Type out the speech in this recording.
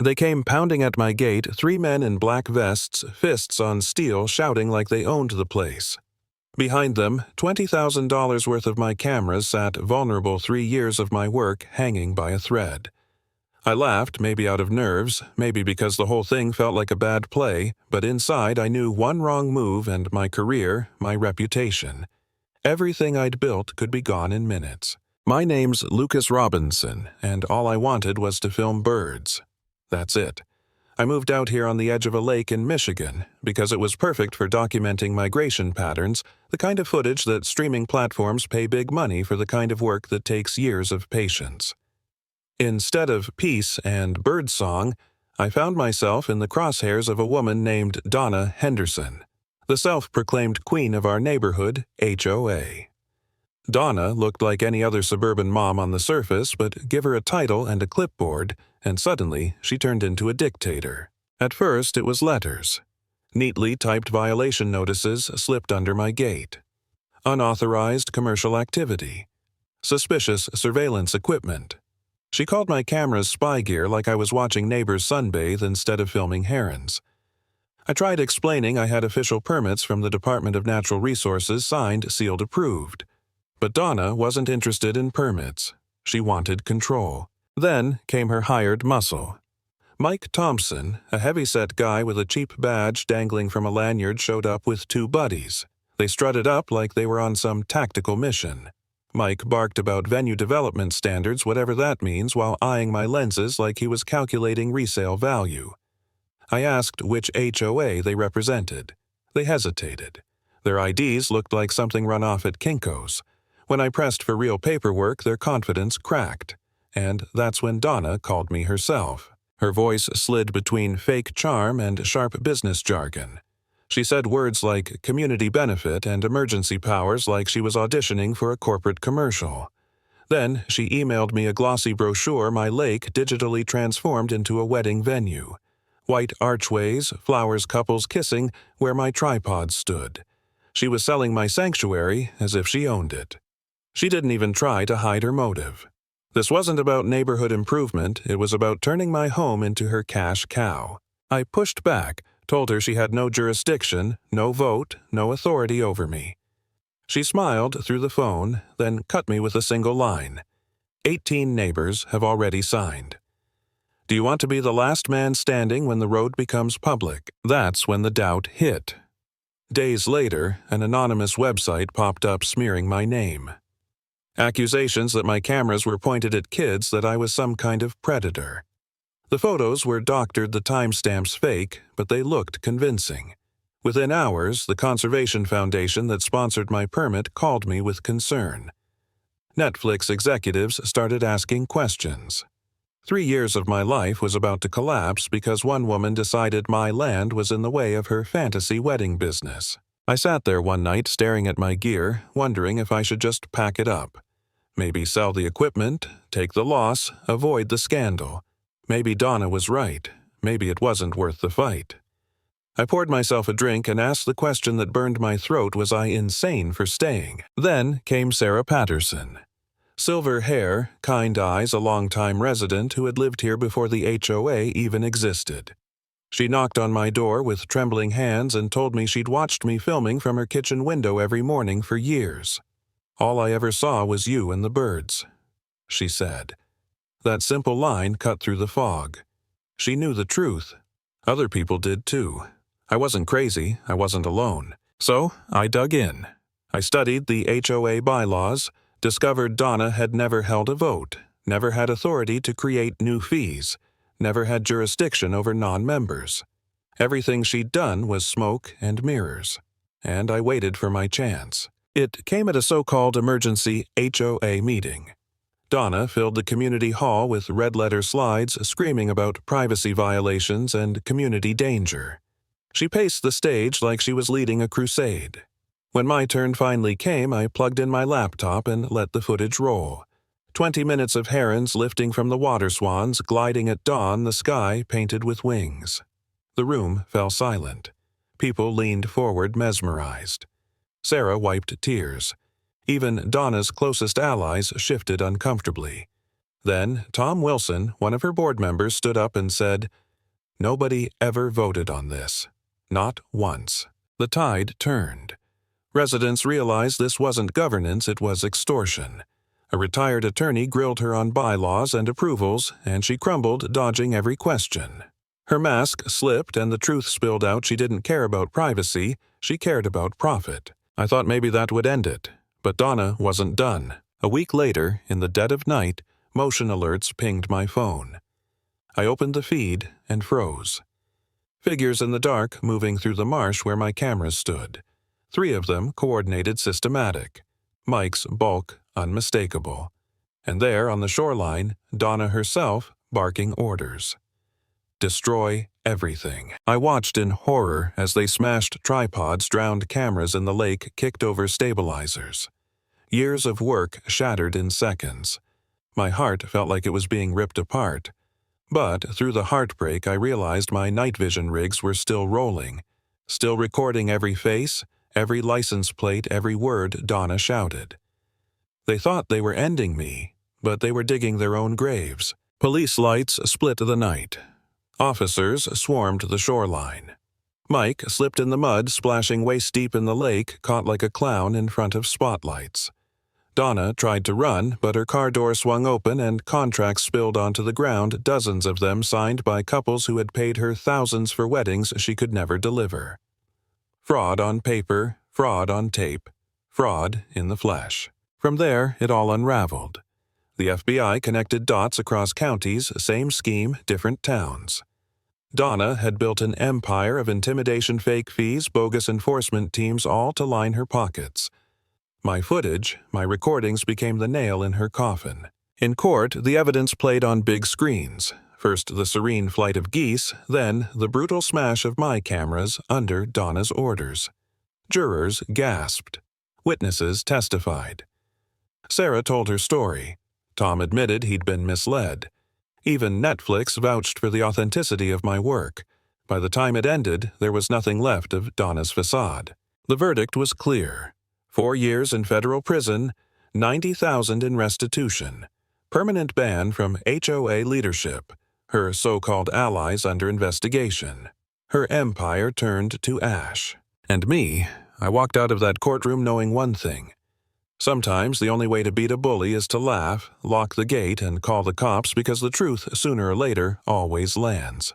They came pounding at my gate, 3 men in black vests, fists on steel, shouting like they owned the place. Behind them, $20,000 worth of my cameras sat vulnerable 3 years of my work hanging by a thread. I laughed, maybe out of nerves, maybe because the whole thing felt like a bad play, but inside I knew one wrong move and my career, my reputation. Everything I'd built could be gone in minutes. My name's Lucas Robinson, and all I wanted was to film birds. That's it. I moved out here on the edge of a lake in Michigan because it was perfect for documenting migration patterns, the kind of footage that streaming platforms pay big money for, the kind of work that takes years of patience. Instead of peace and birdsong, I found myself in the crosshairs of a woman named Donna Henderson, the self-proclaimed queen of our neighborhood, HOA. Donna looked like any other suburban mom on the surface, but give her a title and a clipboard, and suddenly she turned into a dictator. At first it was letters. Neatly typed violation notices slipped under my gate. Unauthorized commercial activity. Suspicious surveillance equipment. She called my cameras spy gear like I was watching neighbors sunbathe instead of filming herons. I tried explaining I had official permits from the Department of Natural Resources, signed, sealed, approved. But Donna wasn't interested in permits. She wanted control. Then came her hired muscle. Mike Thompson, a heavy-set guy with a cheap badge dangling from a lanyard, showed up with 2 buddies. They strutted up like they were on some tactical mission. Mike barked about venue development standards, whatever that means, while eyeing my lenses like he was calculating resale value. I asked which HOA they represented. They hesitated. Their IDs looked like something run off at Kinko's. When I pressed for real paperwork, their confidence cracked. And that's when Donna called me herself. Her voice slid between fake charm and sharp business jargon. She said words like community benefit and emergency powers like she was auditioning for a corporate commercial. Then she emailed me a glossy brochure my lake digitally transformed into a wedding venue. White archways, flowers, couples kissing where my tripod stood. She was selling my sanctuary as if she owned it. She didn't even try to hide her motive. This wasn't about neighborhood improvement, it was about turning my home into her cash cow. I pushed back, told her she had no jurisdiction, no vote, no authority over me. She smiled through the phone, then cut me with a single line. 18 neighbors have already signed. Do you want to be the last man standing when the road becomes public? That's when the doubt hit. Days later, an anonymous website popped up smearing my name. Accusations that my cameras were pointed at kids, that I was some kind of predator. The photos were doctored, the timestamps fake, but they looked convincing. Within hours, the Conservation Foundation that sponsored my permit called me with concern. Netflix executives started asking questions. 3 years of my life was about to collapse because one woman decided my land was in the way of her fantasy wedding business. I sat there one night staring at my gear, wondering if I should just pack it up. Maybe sell the equipment, take the loss, avoid the scandal. Maybe Donna was right. Maybe it wasn't worth the fight. I poured myself a drink and asked the question that burned my throat, was I insane for staying? Then came Sarah Patterson. Silver hair, kind eyes, a long-time resident who had lived here before the HOA even existed. She knocked on my door with trembling hands and told me she'd watched me filming from her kitchen window every morning for years. All I ever saw was you and the birds, she said. That simple line cut through the fog. She knew the truth. Other people did too. I wasn't crazy, I wasn't alone. So I dug in. I studied the HOA bylaws, discovered Donna had never held a vote, never had authority to create new fees, never had jurisdiction over non-members. Everything she'd done was smoke and mirrors. And I waited for my chance. It came at a so-called emergency HOA meeting. Donna filled the community hall with red-letter slides screaming about privacy violations and community danger. She paced the stage like she was leading a crusade. When my turn finally came, I plugged in my laptop and let the footage roll. 20 minutes of herons lifting from the water swans, gliding at dawn, the sky painted with wings. The room fell silent. People leaned forward, mesmerized. Sarah wiped tears. Even Donna's closest allies shifted uncomfortably. Then Tom Wilson, one of her board members, stood up and said, "Nobody ever voted on this. Not once." The tide turned. Residents realized this wasn't governance, it was extortion. A retired attorney grilled her on bylaws and approvals, and she crumbled, dodging every question. Her mask slipped and the truth spilled out. She didn't care about privacy, she cared about profit. I thought maybe that would end it, but Donna wasn't done. A week later, in the dead of night, motion alerts pinged my phone. I opened the feed and froze. Figures in the dark moving through the marsh where my cameras stood. 3 of them coordinated systematic. Mike's bulk unmistakable. And there on the shoreline, Donna herself barking orders. Destroy everything. I watched in horror as they smashed tripods, drowned cameras in the lake, kicked over stabilizers. Years of work shattered in seconds. My heart felt like it was being ripped apart. But through the heartbreak, I realized my night vision rigs were still rolling, still recording every face, every license plate, every word Donna shouted. They thought they were ending me, but they were digging their own graves. Police lights split the night. Officers swarmed the shoreline. Mike slipped in the mud, splashing waist-deep in the lake, caught like a clown in front of spotlights. Donna tried to run, but her car door swung open and contracts spilled onto the ground, dozens of them signed by couples who had paid her thousands for weddings she could never deliver. Fraud on paper, fraud on tape, fraud in the flesh. From there, it all unraveled. The FBI connected dots across counties, same scheme, different towns. Donna had built an empire of intimidation, fake fees, bogus enforcement teams, all to line her pockets. My footage, my recordings became the nail in her coffin. In court, the evidence played on big screens. First the serene flight of geese, then the brutal smash of my cameras under Donna's orders. Jurors gasped. Witnesses testified. Sarah told her story. Tom admitted he'd been misled. Even Netflix vouched for the authenticity of my work. By the time it ended, there was nothing left of Donna's facade. The verdict was clear. 4 years in federal prison, $90,000 in restitution, permanent ban from HOA leadership, her so-called allies under investigation. Her empire turned to ash. And me, I walked out of that courtroom knowing one thing. Sometimes the only way to beat a bully is to laugh, lock the gate, and call the cops because the truth, sooner or later, always lands.